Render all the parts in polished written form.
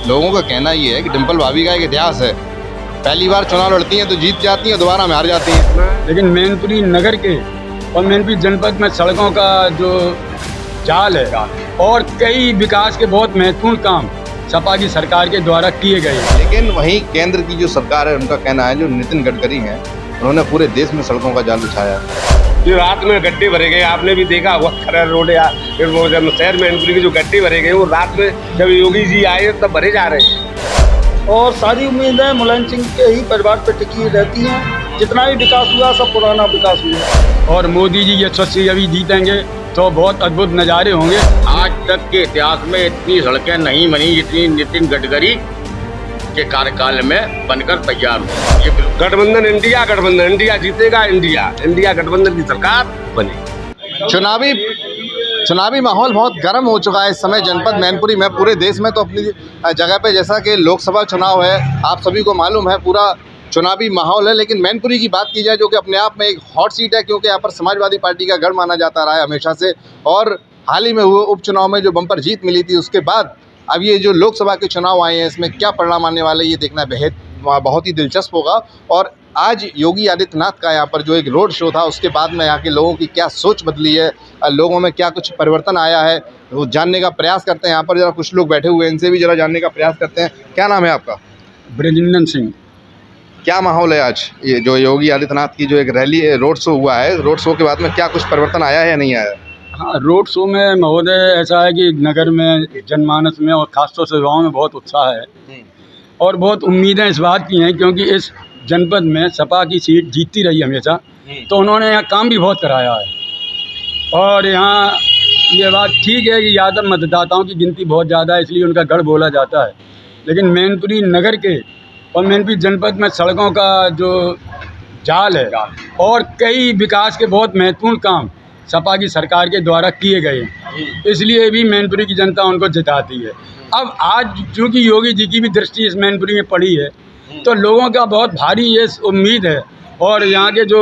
लोगों का कहना ये है कि डिम्पल भाभी का एक इतिहास है, पहली बार चुनाव लड़ती हैं तो जीत जाती हैं, दोबारा में हार जाती हैं। लेकिन मैनपुरी नगर के और मैनपुरी जनपद में सड़कों का जो जाल है और कई विकास के बहुत महत्वपूर्ण काम सपा की सरकार के द्वारा किए गए हैं। लेकिन वहीं केंद्र की जो सरकार है उनका कहना है, जो नितिन गडकरी हैं उन्होंने पूरे देश में सड़कों का जाल बिछाया है। जो रात में गड्ढे भरे गए, आपने भी देखा हुआ खरड़ रोड या फिर वो जब शहर में मैनपुरी के जो गड्ढे भरे गए वो रात में जब योगी जी आए तब भरे जा रहे हैं। और सारी उम्मीदें मुलायम सिंह के ही परिवार पर टिकी रहती हैं। जितना भी विकास हुआ सब पुराना विकास हुआ। और मोदी जी यशस्वी अभी जीतेंगे तो बहुत अद्भुत नज़ारे होंगे। आज तक के इतिहास में इतनी सड़कें नहीं बनी जितनी नितिन गडकरी के कार्यकाल में बनकर तैयार हुई। ये गठबंधन इंडिया जीतेगा, इंडिया गठबंधन की सरकार बनी। चुनावी माहौल बहुत गर्म हो चुका है इस समय जनपद मैनपुरी में, पूरे देश में तो अपनी जगह पे, जैसा कि लोकसभा चुनाव है आप सभी को मालूम है, पूरा चुनावी माहौल है। लेकिन मैनपुरी की बात की जाए जो कि अपने आप में एक हॉट सीट है, क्योंकि यहाँ पर समाजवादी पार्टी का गढ़ माना जाता रहा है हमेशा से। और हाल ही में हुए उपचुनाव में जो बम्पर जीत मिली थी उसके बाद अब ये जो लोकसभा के चुनाव आए हैं इसमें क्या परिणाम आने वाले ये देखना बहुत ही दिलचस्प होगा। और आज योगी आदित्यनाथ का यहाँ पर जो एक रोड शो था उसके बाद में यहाँ के लोगों की क्या सोच बदली है, लोगों में क्या कुछ परिवर्तन आया है, वो जानने का प्रयास करते हैं। यहाँ पर जरा कुछ लोग बैठे हुए हैं, इनसे भी जरा जानने का प्रयास करते हैं। क्या नाम है आपका? ब्रजनंदन सिंह। क्या माहौल है आज ये जो योगी आदित्यनाथ की जो एक रैली रोड शो हुआ है, रोड शो के बाद में क्या कुछ परिवर्तन आया है या नहीं आया? हाँ, रोड शो में महोदय ऐसा है कि नगर में जनमानस में और खासतौर से युवाओं में बहुत उत्साह है और बहुत उम्मीदें इस बात की हैं, क्योंकि इस जनपद में सपा की सीट जीतती रही हमेशा, तो उन्होंने यहाँ काम भी बहुत कराया है। और यहाँ ये बात ठीक है कि यादव मतदाताओं की गिनती बहुत ज़्यादा है, इसलिए उनका गढ़ बोला जाता है। लेकिन मैनपुरी नगर के और मैनपुरी जनपद में सड़कों का जो जाल है और कई विकास के बहुत महत्वपूर्ण काम सपा की सरकार के द्वारा किए गए हैं, इसलिए भी मैनपुरी की जनता उनको जिताती है। अब आज चूँकि योगी जी की भी दृष्टि इस मैनपुरी में पड़ी है तो लोगों का बहुत भारी ये उम्मीद है। और यहाँ के जो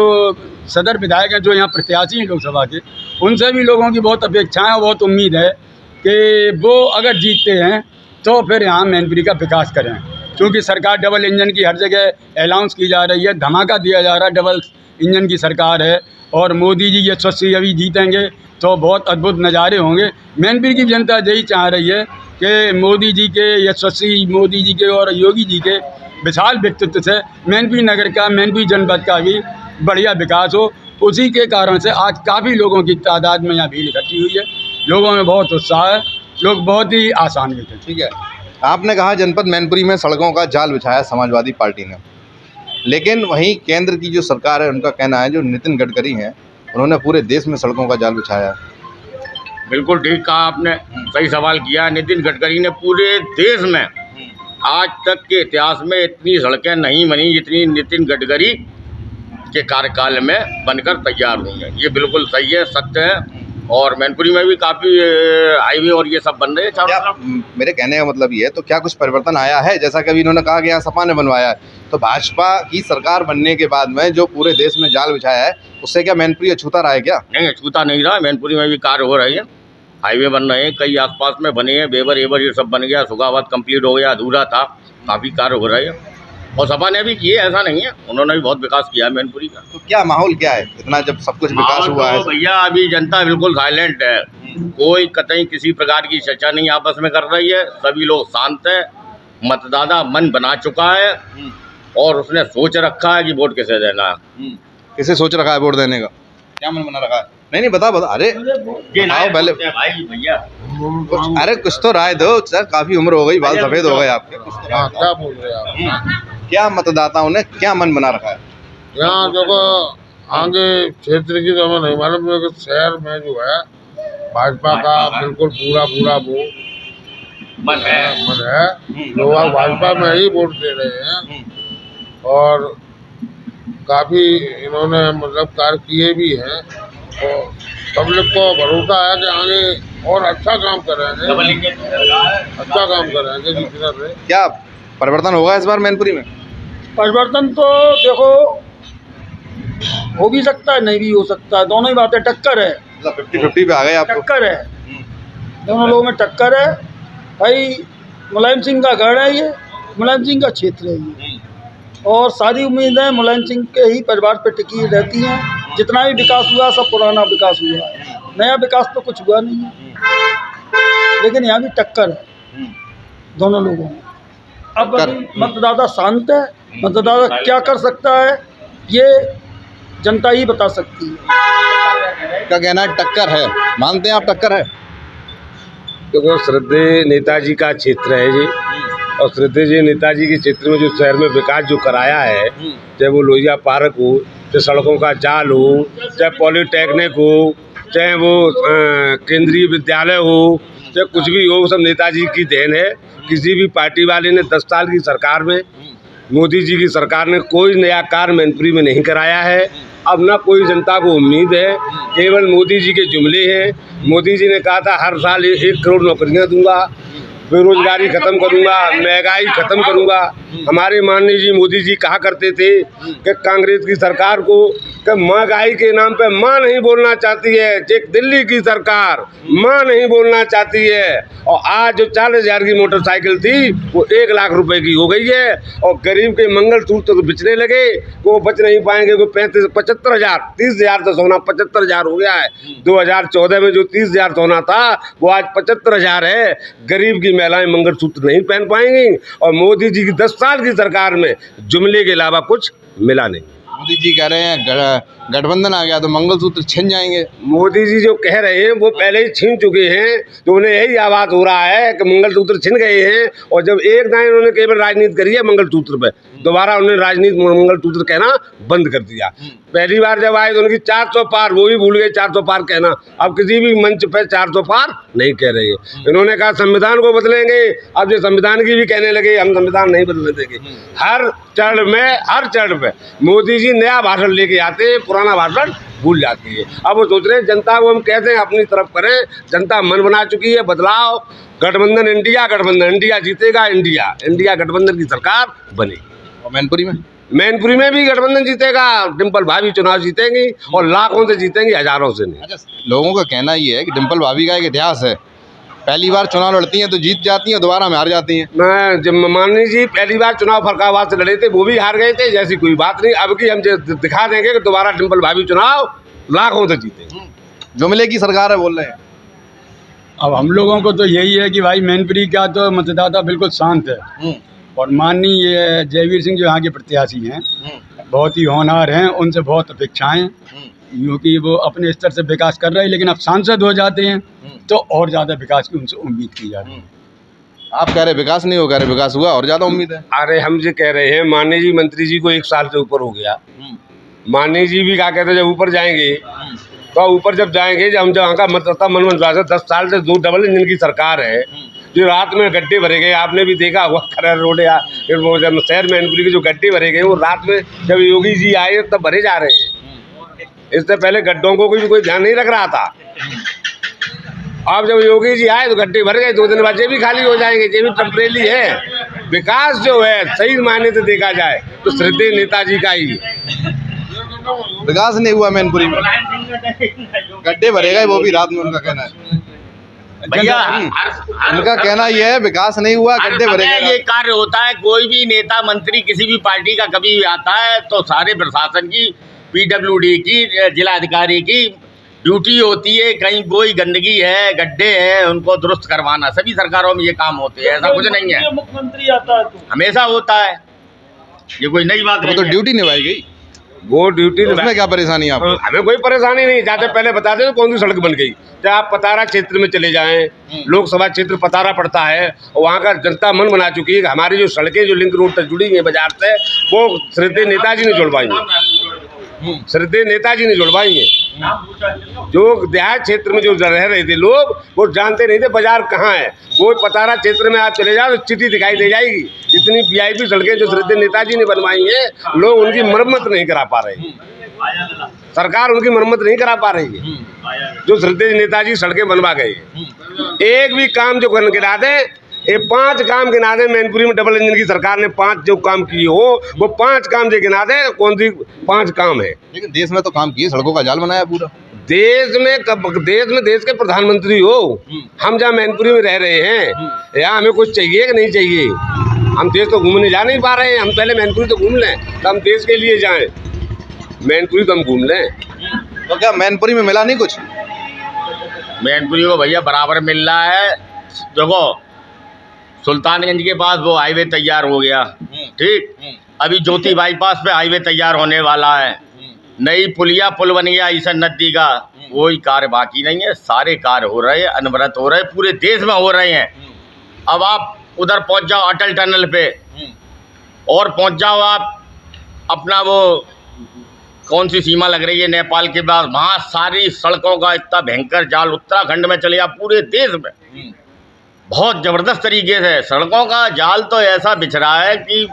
सदर विधायक हैं जो यहाँ प्रत्याशी हैं लोकसभा के, उनसे भी लोगों की बहुत अपेक्षाएं और बहुत उम्मीद है कि वो अगर जीतते हैं तो फिर यहाँ मैनपुरी का विकास करें। क्योंकि सरकार डबल इंजन की हर जगह अनाउंस की जा रही है, धमाका दिया जा रहा है, डबल इंजन की सरकार है। और मोदी जी यशस्वी अभी जीतेंगे तो बहुत अद्भुत नज़ारे होंगे। मैनपुरी की जनता यही चाह रही है कि मोदी जी के यशस्वी मोदी जी के और योगी जी के विशाल व्यक्तित्व से मैनपुरी नगर का, मैनपुरी जनपद का भी बढ़िया विकास हो। उसी के कारण से आज काफ़ी लोगों की तादाद में यहाँ भीड़ इकट्ठी हुई है, लोगों में बहुत उत्साह है, लोग बहुत ही आसान्वित हैं। ठीक है, आपने कहा जनपद मैनपुरी में सड़कों का जाल बिछाया समाजवादी पार्टी ने, लेकिन वहीं केंद्र की जो सरकार है उनका कहना है, जो नितिन गडकरी हैं उन्होंने पूरे देश में सड़कों का जाल बिछाया है। बिल्कुल ठीक कहा आपने, सही सवाल किया। नितिन गडकरी ने पूरे देश में आज तक के इतिहास में इतनी सड़कें नहीं बनी जितनी नितिन गडकरी के कार्यकाल में बनकर तैयार हुई हैं। ये बिल्कुल सही है, सत्य है। और मैनपुरी में भी काफ़ी हाईवे और ये सब बन रहे हैं चारों तरफ। मेरे कहने का मतलब ये है, तो क्या कुछ परिवर्तन आया है? जैसा कि अभी इन्होंने कहा कि यहाँ सपा ने बनवाया है, तो भाजपा की सरकार बनने के बाद में जो पूरे देश में जाल बिछाया है उससे क्या मैनपुरी अछूता रहा है? क्या नहीं, अछूता नहीं रहा। मैनपुरी में भी कार्य हो रहे हैं, हाईवे बन रहे हैं, कई आसपास में बने हैं, बेबर एबर ये सब बन गया, सुगाबाद कंप्लीट हो गया, अधूरा था, काफ़ी कार्य हो रहे हैं। और सपा ने भी किए, ऐसा नहीं है, उन्होंने भी बहुत विकास किया है मैनपुरी का। तो क्या माहौल क्या है इतना जब सब कुछ विकास हुआ है? भैया अभी जनता बिल्कुल साइलेंट है, कोई कतई किसी प्रकार की चर्चा नहीं आपस में कर रही है, सभी लोग शांत है। मतदाता मन बना चुका है और उसने सोच रखा है कि वोट किसे देना है। किसे सोच रखा है वोट देने का? क्या मन बना रखा है? नहीं बता। अरे पहले भाई भैया, अरे कुछ तो राय दो सर, काफी उम्र हो गई, बाल सफेद हो गए आपके, कुछ तो राय दो। क्या बोल रहे हैं आप? क्या मतदाताओं ने क्या मन बना रखा है? यहाँ देखो, आगे क्षेत्र की तो हमें नहीं मालूम, लेकिन शहर में जो है भाजपा का बिल्कुल पूरा वो मन है। लोग भाजपा में ही वोट दे रहे हैं और काफी इन्होंने मतलब कार्य किए भी हैं और पब्लिक को भरोसा है कि आगे और अच्छा काम करेंगे, अच्छा काम करेंगे जिस तरह से। क्या परिवर्तन होगा इस बार मैनपुरी में? परिवर्तन तो देखो हो भी सकता है, नहीं भी हो सकता है, दोनों ही बातें टक्कर है। मतलब 50-50 पे आ गए आपको? टक्कर है, दोनों लोगों में टक्कर है भाई। मुलायम सिंह का गढ़ है ये, मुलायम सिंह का क्षेत्र है ये, और सारी उम्मीदें मुलायम सिंह के ही परिवार पर टिकी रहती हैं। जितना भी विकास हुआ सब पुराना विकास हुआ है, नया विकास तो कुछ हुआ नहीं है। लेकिन यहाँ भी टक्कर है दोनों लोगों में। अब अभी मतदाता शांत है, मतदाता क्या कर सकता है ये जनता ही बता सकती है। क्या कहना है, टक्कर है, मानते हैं आप टक्कर है? देखो, श्रद्धेय नेताजी का क्षेत्र है ये, और श्रद्धेय जी नेताजी के क्षेत्र में जो शहर में विकास जो कराया है, चाहे वो लोहिया पार्क हो, चाहे सड़कों का जाल हो, चाहे पॉलिटेक्निक हो, चाहे वो केंद्रीय विद्यालय हो, चाहे कुछ भी हो, सब नेताजी की देन है। किसी भी पार्टी वाले ने 10 साल की सरकार में, मोदी जी की सरकार ने कोई नया कार्य मैनपुरी में नहीं कराया है। अब ना कोई जनता को उम्मीद है, केवल मोदी जी के जुमले हैं। मोदी जी ने कहा था हर साल 1 करोड़ नौकरियां दूंगा, बेरोजगारी खत्म करूंगा, महंगाई खत्म करूंगा। हमारे माननीय जी मोदी जी कहा करते थे कि कांग्रेस की सरकार को कि महंगाई के नाम पे माँ नहीं बोलना चाहती है, एक दिल्ली की सरकार माँ नहीं बोलना चाहती है। और आज जो 40,000 की मोटरसाइकिल थी वो 1 लाख रुपए की हो गई है, और गरीब के मंगलसूत्र तो बिचने लगे, वो बच नहीं पाएंगे। वो 75,000, 30,000 तो सोना 75,000 हो गया है। 2014 में जो 30,000 सोना था वो आज 75,000 है। गरीब की महिलाएं मंगलसूत्र नहीं पहन पाएंगी, और मोदी जी की 10 साल की सरकार में जुमले के अलावा कुछ मिला नहीं। मोदी जी कह रहे हैं गठबंधन आ गया तो मंगलसूत्र छिन जाएंगे। मोदी जी जो कह रहे हैं वो पहले ही छीन चुके हैं, तो उन्हें यही आवाज़ हो रहा है कि मंगलसूत्र छिन गए हैं। और जब एक दाएं उन्होंने केवल राजनीति करी है मंगलसूत्र पे, दोबारा उन्होंने राजनीति मंगलसूत्र कहना बंद कर दिया। पहली बार जब आए तो उनकी 400 पार, वो भी भूल गए 400 पार कहना। अब किसी भी मंच पे 400 पार नहीं कह रहे हैं। इन्होंने कहा संविधान को बदलेंगे, अब जो संविधान की भी कहने लगे हम संविधान नहीं बदलने देंगे। हर चरण में मोदी जी नया भाषण लेके आते हैं, पुराना भाषण भूल जाती है। अब वो सोच रहे हैं जनता को हम कहते हैं अपनी तरफ करें, जनता मन बना चुकी है बदलाव, गठबंधन इंडिया जीतेगा, इंडिया गठबंधन की सरकार बनेगी। और मैनपुरी में भी गठबंधन जीतेगा, डिम्पल भाभी चुनाव जीतेंगी, और लाखों से जीतेंगी, हजारों से नहीं। अच्छा, लोगों का कहना ये है कि डिम्पल भाभी का एक इतिहास है, पहली बार चुनाव लड़ती हैं तो जीत जाती हैं, दोबारा में हार जाती हैं। मैं जब माननीय जी पहली बार चुनाव फरकाबाद से लड़े थे वो भी हार गए थे, जैसी कोई बात नहीं। अब की हम दिखा देंगे कि दोबारा डिम्पल भाभी चुनाव लाखों से जीतेंगे। जुमले की सरकार है बोल रहे हैं। अब हम लोगों को तो यही है कि भाई मैनपुरी का तो मतदाता बिल्कुल शांत है, और माननीय जयवीर सिंह जो यहाँ के प्रत्याशी हैं बहुत ही होनहार हैं, उनसे बहुत अपेक्षाएं, क्योंकि वो अपने स्तर से विकास कर रहे हैं। लेकिन अब सांसद हो जाते हैं तो और ज़्यादा विकास की उनसे उम्मीद की जाती है। आप कह रहे विकास नहीं हो, कह रहे विकास हुआ, और ज़्यादा उम्मीद है। अरे हम जो कह रहे हैं, माननीय जी मंत्री जी को 1 साल से ऊपर हो गया। माननीय जी भी क्या कहते हैं, जब ऊपर जाएंगे तो ऊपर जब जाएंगे, जब हम जहाँ का मतदाता मनोरंजन 10 साल से 2 डबल इंजन की सरकार है, जो रात में गड्ढे भरे गए, आपने भी देखा हुआ खरड़ रोड या फिर वो जब शहर मैनपुरी के जो गड्ढे भरे गए वो रात में जब योगी जी आए तब भरे जा रहे हैं। इससे पहले गड्ढों को कोई ध्यान नहीं रख रहा था। अब जब योगी जी आए तो गड्ढे भर गए, 2 दिन बाद ये भी खाली हो जाएंगे। ये भी टेम्परेरी है। विकास जो है सही मायने से देखा जाए तो श्रद्धेय नेताजी का ही है। विकास नहीं हुआ मैनपुरी में, गड्ढे भरे गए, वो भी रात में, उनका कहना है। भैया उनका कहना यह है विकास नहीं हुआ, गड्ढे भरे गए। ये कार्य होता है, कोई भी नेता मंत्री किसी भी पार्टी का कभी भी आता है तो सारे प्रशासन की, PWD की, जिला अधिकारी की ड्यूटी होती है। कहीं कोई गंदगी है, गड्ढे हैं, उनको दुरुस्त करवाना। सभी सरकारों में ये काम होते हैं, ऐसा कुछ नहीं है। मुख्यमंत्री आता है तो हमेशा होता है, ये कोई नई बात नहीं तो है। ड्यूटी निभाई गई, वो ड्यूटी उसमें क्या परेशानी है आपको? हमें कोई परेशानी नहीं। जाते पहले बता दें कौन सी सड़क बन गई। चाहे आप पतारा क्षेत्र में चले जाएं, लोकसभा क्षेत्र पतारा पड़ता है, और वहाँ का जनता मन बना चुकी है कि हमारी जो सड़कें जो लिंक रोड तक जुड़ी हैं बाजार से, वो श्रद्धेय नेताजी ने जुड़वाई हैं, श्रद्धेय नेताजी ने जुड़वाई हैं। जो देहात क्षेत्र में जो रह रहे थे लोग, वो जानते नहीं थे बाजार कहाँ है। वो पतारा क्षेत्र में आप चले जाओ तो चिट्ठी दिखाई दे जाएगी। इतनी VIP सड़कें जो श्रद्धेय नेताजी ने बनवाई हैं, लोग उनकी मरम्मत नहीं करा पा रहे हैं, सरकार उनकी मरम्मत नहीं करा पा रही है। जो श्रद्धेय नेताजी सड़कें बनवा गए, एक भी काम जो गिना दे, ये 5 काम गिना दे। मैनपुरी में डबल इंजन की सरकार ने 5 जो काम किए हो, वो 5 काम जो गिना दे, कौन सी 5 काम है। लेकिन देश में तो काम किए, सड़कों का जाल बनाया पूरा। देश में देश के प्रधानमंत्री हो, हम जहाँ मैनपुरी में रह रहे हैं, यहाँ हमें कुछ चाहिए कि नहीं चाहिए? हम देश तो घूमने जा नहीं पा रहे हैं, हम पहले मैनपुरी तो घूम लें, तो हम देश के लिए जाएं। मैनपुरी तो हम घूम लें। तो क्या मैनपुरी में मिला नहीं कुछ? मैनपुरी को भैया बराबर मिल रहा है। देखो, सुल्तानगंज के पास वो हाईवे तैयार हो गया, ठीक। अभी ज्योति बाईपास पे हाईवे तैयार होने वाला है। नई पुल बन गया ईसन नदी का, कोई कार्य बाकी नहीं है। सारे कार्य हो रहे हैं, अनवरत हो रहे हैं, पूरे देश में हो रहे हैं। अब आप उधर पहुंच जाओ अटल टनल पे, और पहुंच जाओ आप अपना वो कौन सी सीमा लग रही है नेपाल के पास, वहाँ सारी सड़कों का इतना भयंकर जाल। उत्तराखंड में चले आप, पूरे देश में बहुत ज़बरदस्त तरीके से सड़कों का जाल तो ऐसा बिछ रहा है कि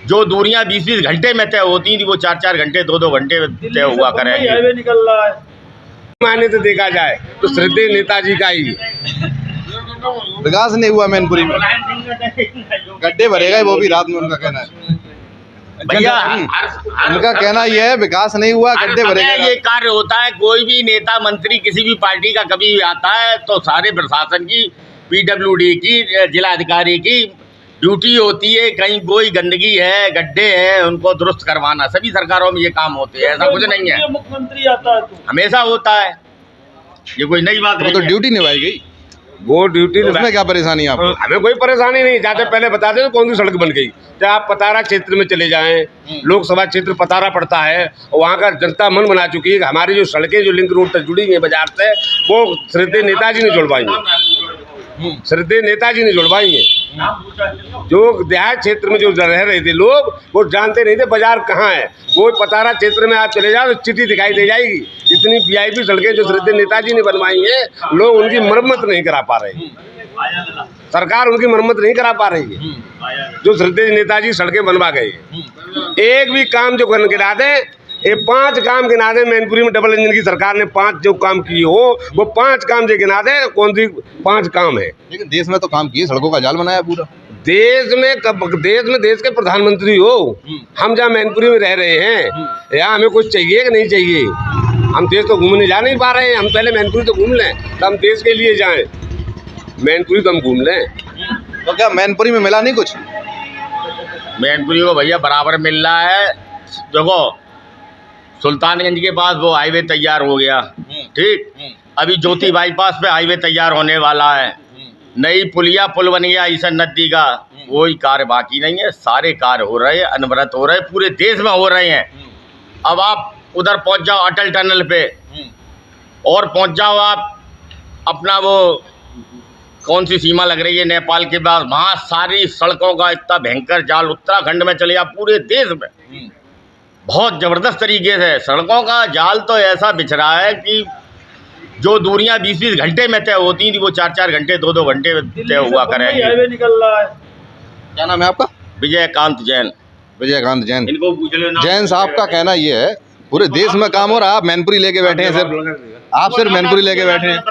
जो दूरियां 20-20 घंटे में तय होती थी, वो 4-4 घंटे 2-2 घंटे में तय हुआ करेंगे। हाईवे निकल रहा है। माने तो देखा जाए तो श्रद्धेय नेताजी का ही विकास नहीं हुआ मैनपुरी में, गड्ढे भरेगा वो भी रात में, उनका कहना है। भैया उनका कहना यह है विकास नहीं हुआ, गड्ढे भरेगा। ये कार्य होता है, कोई भी नेता मंत्री किसी भी पार्टी का कभी भी आता है तो सारे प्रशासन की, PWD की, जिलाधिकारी की ड्यूटी होती है। कहीं कोई गंदगी है, गड्ढे हैं, उनको दुरुस्त करवाना। सभी सरकारों में ये काम होते हैं, ऐसा कुछ नहीं है। मुख्यमंत्री आता है तो हमेशा होता है, ये कोई नई बात वो नहीं तो है। ड्यूटी निभाई गई, वो ड्यूटी उसमें क्या परेशानी है आपको? हमें कोई परेशानी नहीं। जाते पहले बता दें कौन सी सड़क बन गई। चाहे आप पतारा क्षेत्र में चले जाएं, लोकसभा क्षेत्र पतारा पड़ता है, और वहाँ का जनता मन बना चुकी है कि हमारी जो सड़कें जो लिंक रोड तक जुड़ी हैं बाजार से, वो श्रद्धेय नेताजी ने जुड़वाएंगे। श्रद्धेय नेताजी ने जुड़वाएंगे। जो देहात क्षेत्र में जो रह रहे थे लोग, वो जानते नहीं थे बाजार कहाँ है। वो पतारा क्षेत्र में आप चले जाओ तो चिट्ठी दिखाई दे जाएगी। इतनी VIP सड़कें जो श्रद्धेय नेताजी ने बनवाई हैं, लोग उनकी मरम्मत नहीं करा पा रहे हैं। सरकार उनकी मरम्मत नहीं करा पा रही है। जो श्रद्धेय नेताजी सड़कें बनवा गए, एक भी काम जो गिना दे, ये 5 काम गिना दे। मैनपुरी में डबल इंजन की सरकार ने 5 जो काम किए हो, वो 5 काम जो गिना दे, कौन सी 5 काम है? लेकिन देश में तो काम किए, सड़कों का जाल बनाया पूरा। देश में देश के प्रधानमंत्री हो, हम जहाँ मैनपुरी में रह रहे हैं, यहाँ हमें कुछ चाहिए कि नहीं चाहिए? हम देश तो घूमने जा नहीं पा रहे हैं, हम पहले मैनपुरी तो घूम लें, तो हम देश के लिए जाएं। मैनपुरी तो हम घूम लें। तो क्या मैनपुरी में मिला नहीं कुछ? मैनपुरी को भैया बराबर मिल रहा है। देखो, सुल्तानगंज के पास वो हाईवे तैयार हो गया, ठीक। अभी ज्योति बाईपास पे हाईवे तैयार होने वाला है। नई पुल बन गया ईसन नदी का, कोई कार्य बाकी नहीं है। सारे कार्य हो रहे हैं, अनवरत हो रहे हैं, पूरे देश में हो रहे हैं। अब आप उधर पहुंच जाओ अटल टनल पे, और पहुंच जाओ आप अपना वो कौन सी सीमा लग रही है नेपाल के पास, वहाँ सारी सड़कों का इतना भयंकर जाल। उत्तराखंड में चले आप, पूरे देश में बहुत ज़बरदस्त तरीके से सड़कों का जाल तो ऐसा बिछ रहा है कि जो दूरियां 20-20 घंटे में तय होती थी, वो 4-4 घंटे 2-2 घंटे में तय हुआ करेंगे। हाईवे निकल रहा है। क्या नाम है आपका? विजयकांत जैन। विजयकांत जैन। इनको पूछ लेना। जैन साहब का कहना ये है पूरे देश में काम हो रहा है, आप मैनपुरी लेके बैठे हैं। सिर्फ आप सिर्फ मैनपुरी लेके बैठे हैं,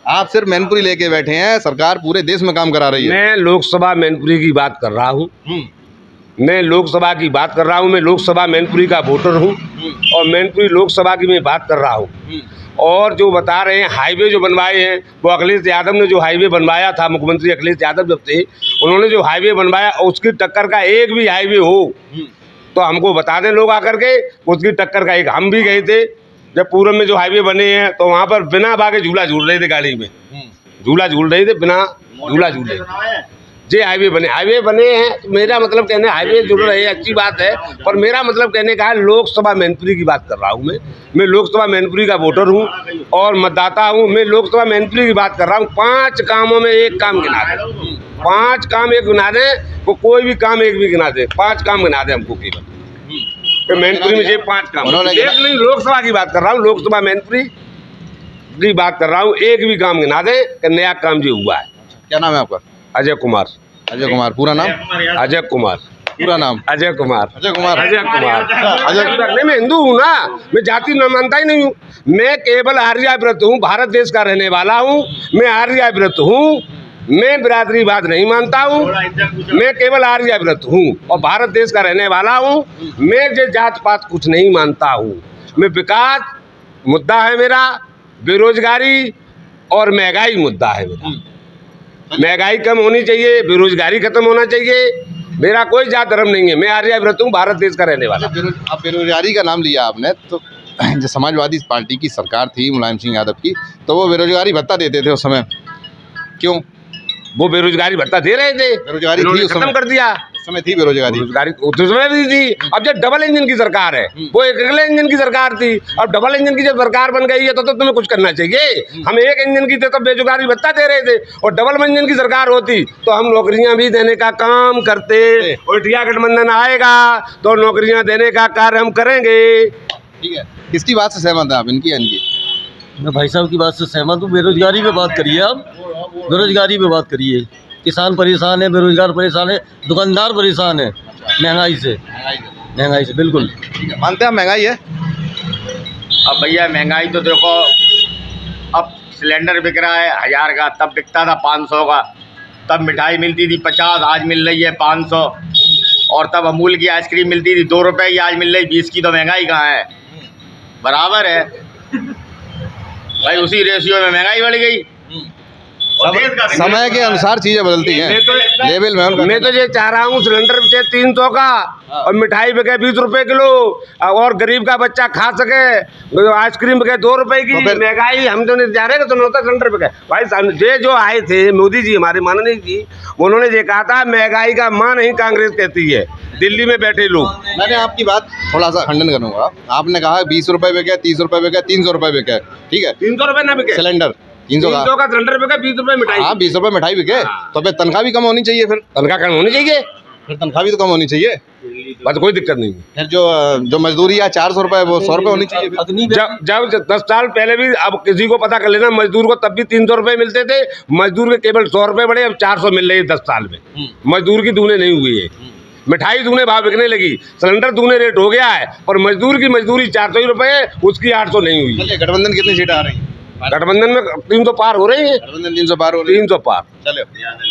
आप सिर्फ मैनपुरी लेके बैठे हैं। सरकार पूरे देश में काम करा रही है। मैं लोकसभा मैनपुरी की बात कर रहा हूँ। मैं लोकसभा की बात कर रहा हूँ। मैं लोकसभा मैनपुरी का वोटर हूँ, और मैनपुरी लोकसभा की मैं बात कर रहा हूँ। और जो बता रहे हैं हाईवे जो बनवाए हैं, वो अखिलेश यादव ने जो हाईवे बनवाया था, मुख्यमंत्री अखिलेश यादव जब थे, उन्होंने जो हाईवे बनवाया, उसकी टक्कर का एक भी हाईवे हो तो हमको बता दें लोग आकर के। उसकी टक्कर का एक, हम भी गए थे जब पूरब में जो हाईवे बने हैं, तो वहाँ पर बिना भागे झूला झूल रहे थे, गाड़ी में झूला झूल रहे थे, बिना झूला झूले जे हाईवे बने हैं। तो मेरा मतलब कहने, हाईवे जुड़ रहे हैं, अच्छी बात है, पर मेरा मतलब कहने का है लोकसभा मैनपुरी की बात कर रहा हूँ। मैं लोकसभा मैनपुरी का वोटर हूँ और मतदाता हूँ। मैं लोकसभा मैनपुरी की बात कर रहा हूँ। 5 कामों में एक काम गिना दे, 5 काम एक गिना दे, वो कोई भी काम एक भी गिना दे, 5 काम गिना दे हमको केवल। तो मैनपुरी में ये 5 काम, एक नहीं, लोकसभा की बात कर रहा हूँ, लोकसभा मैनपुरी की बात कर रहा हूँ। एक भी काम गिना दे कि नया काम जो हुआ है। क्या नाम है आपका? अजय कुमार। अजय कुमार। पूरा नाम? अजय कुमार। पूरा नाम? अजय कुमार। अजय कुमार। अजय कुमार। नहीं, मैं हिंदू हूँ ना, मैं जाति न मानता ही नहीं हूँ। मैं केवल आर्याव्रत हूँ, भारत देश का रहने वाला हूँ। मैं आर्याव्रत हूँ, मैं बिरादरीवाद नहीं मानता हूँ। मैं केवल आर्याव्रत हूँ और भारत देश का रहने वाला हूँ। मैं जो जात पात कुछ नहीं मानता हूँ। में विकास मुद्दा है मेरा, बेरोजगारी और महंगाई मुद्दा है मेरा। महंगाई कम होनी चाहिए, बेरोजगारी खत्म होना चाहिए। मेरा कोई जात धर्म नहीं है, मैं आर्यव्रत हूँ, भारत देश का रहने वाला। अब बेरोजगारी का नाम लिया आपने, तो जो समाजवादी पार्टी की सरकार थी मुलायम सिंह यादव की, तो वो बेरोजगारी भत्ता देते थे उस समय, क्यों? वो बेरोजगारी भत्ता दे रहे थे, बेरोजगारी इन्होंने थी उस खत्म समय, कर दिया। उस समय थी बेरोजगारी। बेरोजगारी उस समय भी थी, अब जब डबल इंजन की सरकार है, वो एक अगले इंजन की सरकार थी, अब डबल इंजन की जब सरकार बन गई है तो तुम्हें कुछ करना चाहिए। हम एक इंजन की थे तो बेरोजगारी भत्ता दे रहे थे, और डबल इंजन की सरकार होती तो हम नौकरियां भी देने का काम करते। और इंडिया गठबंधन आएगा तो नौकरियां देने का कार्य हम करेंगे। ठीक है, किसकी बात से सहमत हैं आप, इनकी या इनकी? मैं भाई साहब की बात से सहमत हूँ। बेरोजगारी पे बात करिए आप, बेरोजगारी पे बात करिए। किसान परेशान है, बेरोजगार परेशान है, दुकानदार परेशान है महंगाई से, बिल्कुल। मानते हैं आप महंगाई है? अब भैया महंगाई तो देखो, अब सिलेंडर बिक रहा है 1000 का, तब बिकता था 500 का, तब मिठाई मिलती थी 50, आज मिल रही है 500, और तब अमूल की आइसक्रीम मिलती थी 2 रुपये की, आज मिल रही 20 की। तो महंगाई कहाँ है? बराबर है भाई, उसी रेशियो में महंगाई बढ़ गई। समय के अनुसार चीजें बदलती हैं, लेवल में उनका। मैं तो ये चाह रहा हूँ सिलेंडर बेचे 300 का और मिठाई बिके 20 रुपए किलो, और गरीब का बच्चा खा सके, आइसक्रीम बिके 2 रुपए की। महंगाई हम तो नहीं जा रहे तो नौता सिलेंडर बिके। भाई ये जो आए थे मोदी जी, हमारे माननीय जी, उन्होंने ये कहा था महंगाई का मां नहीं कांग्रेस कहती है, दिल्ली में बैठे लोग। मैंने आपकी बात थोड़ा सा खंडन करूंगा। आपने कहा 20 रुपए बिके, 30 रुपए बिके, 300 रुपए बिके, ठीक है, 300 रुपए ना बिके सिलेंडर 300 का सिलेंडर बिके, 20 रुपए मिठाई। हाँ, 20 रुपए मिठाई बिके, तो फिर तनख्वाह भी कम होनी चाहिए, फिर तनख्वाह कम होनी चाहिए, फिर तनख्वाह भी तो कम होनी चाहिए। बस कोई दिक्कत नहीं। फिर जो मजदूरी है 400 रुपए, वो 100 रुपए होनी चाहिए फिर। जब 10 साल पहले भी, अब किसी को पता कर लेना, मजदूर को तब भी 300 रुपए मिलते थे, मजदूर के केवल 100 रुपए बढ़े, अब 400 मिल रही है 10 साल में। मजदूर की दूने नहीं हुई है, मिठाई दूने भाव बिकने लगी, सिलेंडर दूने रेट हो गया है, और मजदूर की मजदूरी 400 रुपए, उसकी 800 नहीं हुई। चलिए, गठबंधन कितनी सीटें आ रही हैं? गठबंधन में 300 पार हो रही है, गठबंधन 300 पार हो रही है। 300 पार। चलो,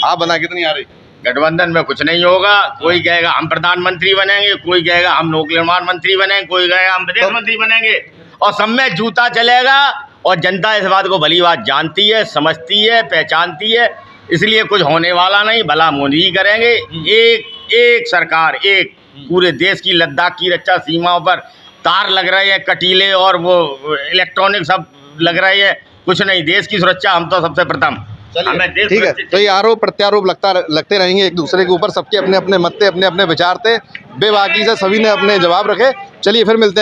आप बना कितनी आ रही? गठबंधन में कुछ नहीं होगा। कोई कहेगा हम प्रधानमंत्री बनेंगे, कोई कहेगा हम लोक निर्माण मंत्री बनेंगे, कोई कहेगा हम विदेश मंत्री बनेंगे, और सब में जूता चलेगा। और जनता इस बात को भली बात जानती है, समझती है, पहचानती है, इसलिए कुछ होने वाला नहीं, भला मोदी ही करेंगे। एक सरकार, एक पूरे देश की लद्दाख की रक्षा सीमाओं पर तार लग रहे हैं कटीले, और वो इलेक्ट्रॉनिक सब लग रहे हैं, कुछ नहीं, देश की सुरक्षा हम तो सबसे प्रथम। ठीक है, तो ये आरोप प्रत्यारोप लगते रहेंगे एक दूसरे के ऊपर, सबके अपने अपने मत थे, अपने अपने विचार थे, बेबाकी से सभी ने अपने जवाब रखे। चलिए, फिर मिलते हैं।